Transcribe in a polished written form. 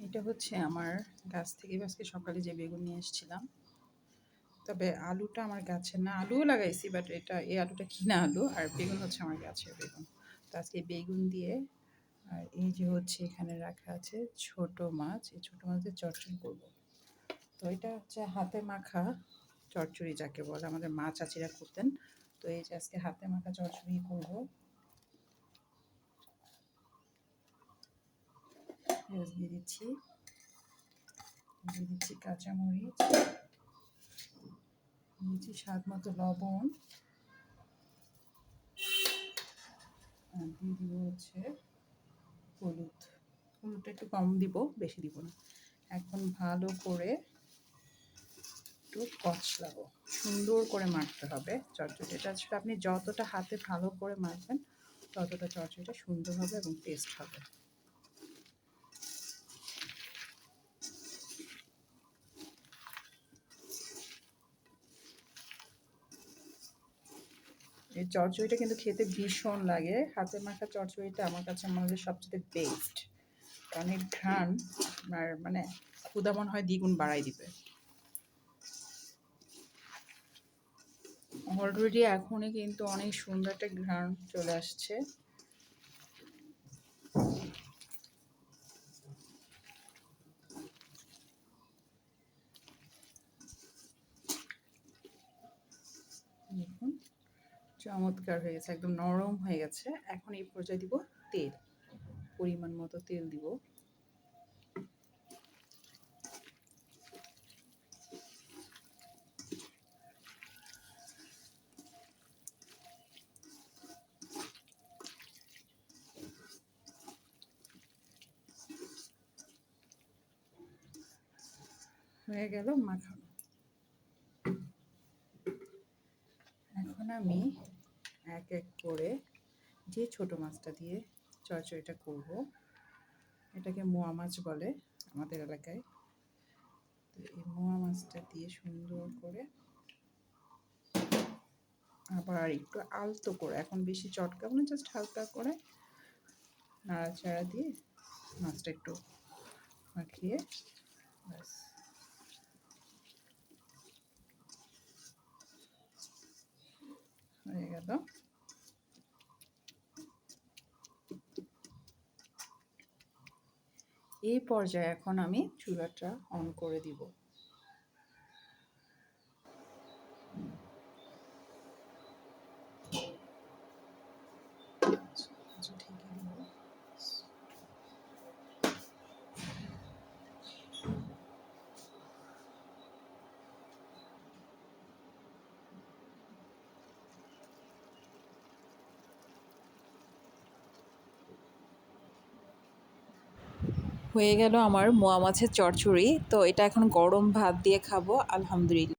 এটা হচ্ছে আমার গাছ থেকে আজকে সকালে যে বেগুন নিয়ে এসেছিলাম। তবে আলুটা আমার গাছের না, আলুও লাগাইছি, বাট এই আলুটা কিনা আলু, আর বেগুন হচ্ছে আমার গাছের বেগুন। তো আজকে বেগুন দিয়ে, আর এই যে হচ্ছে এখানে রাখা আছে ছোট মাছ, এই ছোট মাছের চচ্চড়ি করব। তো এটা হচ্ছে হাতে মাখা চচ্চড়ি যাকে বলে, আমাদের মা চাচিরা করতেন। তো এই যে আজকে হাতে মাখা চচ্চড়ি করব। পেঁয়াজ দিয়ে দিচ্ছি, কাঁচামরিচ, দিচ্ছি স্বাদ মতো লবণ, আর দিয়ে দিব হচ্ছে হলুদ। হলুদটা একটু কম দিব, বেশি দিব না। এখন ভালো করে একটু কচলাবো, সুন্দর করে মাখতে হবে চচ্চড়িটা। আসলে আপনি যতটা হাতে ভালো করে মাখবেন ততটা চচ্চড়িটা সুন্দর হবে এবং টেস্ট হবে। এই চচ্চড়িটা কিন্তু খেতে ভীষণ লাগে। হাতে মাখা চচ্চড়িটা আমার কাছে মনে হয় সবচেয়ে বেস্ট, কারণ এর ঘ্রাণ আর মানে ক্ষুধা মনে হয় দ্বিগুণ বাড়াই দিবে। অলরেডি এখনই কিন্তু অনেক সুন্দর একটা ঘ্রাণ চলে আসছে। দেখুন চমৎকার হয়ে গেছে, একদম নরম হয়ে গেছে। এখন এই পর্যায়ে দিব তেল, পরিমাণ মতো তেল দিব। হয়ে গেল মাখানো। এখন আমি এক এক করে যে ছোট মাছটা দিয়ে চচ্চড়িটা করব, এটাকে মোয়া মাছ বলে আমাদের এলাকায়। তো এই মোয়া মাছটা দিয়ে সুন্দর করে, আবার একটু আলতো করে, এখন বেশি চটকাবো না, জাস্ট হালকা করে নাড়াচাড়া দিয়ে মাছটা একটু মাখিয়ে ব্যাস হয়ে গেল। এই পর্যায়ে এখন আমি চুলাটা অন করে দিব। হয়ে গেল আমার মোয়া মাছের চচ্চড়ি। তো এটা এখন গরম ভাত দিয়ে খাবো, আলহামদুলিল্লাহ।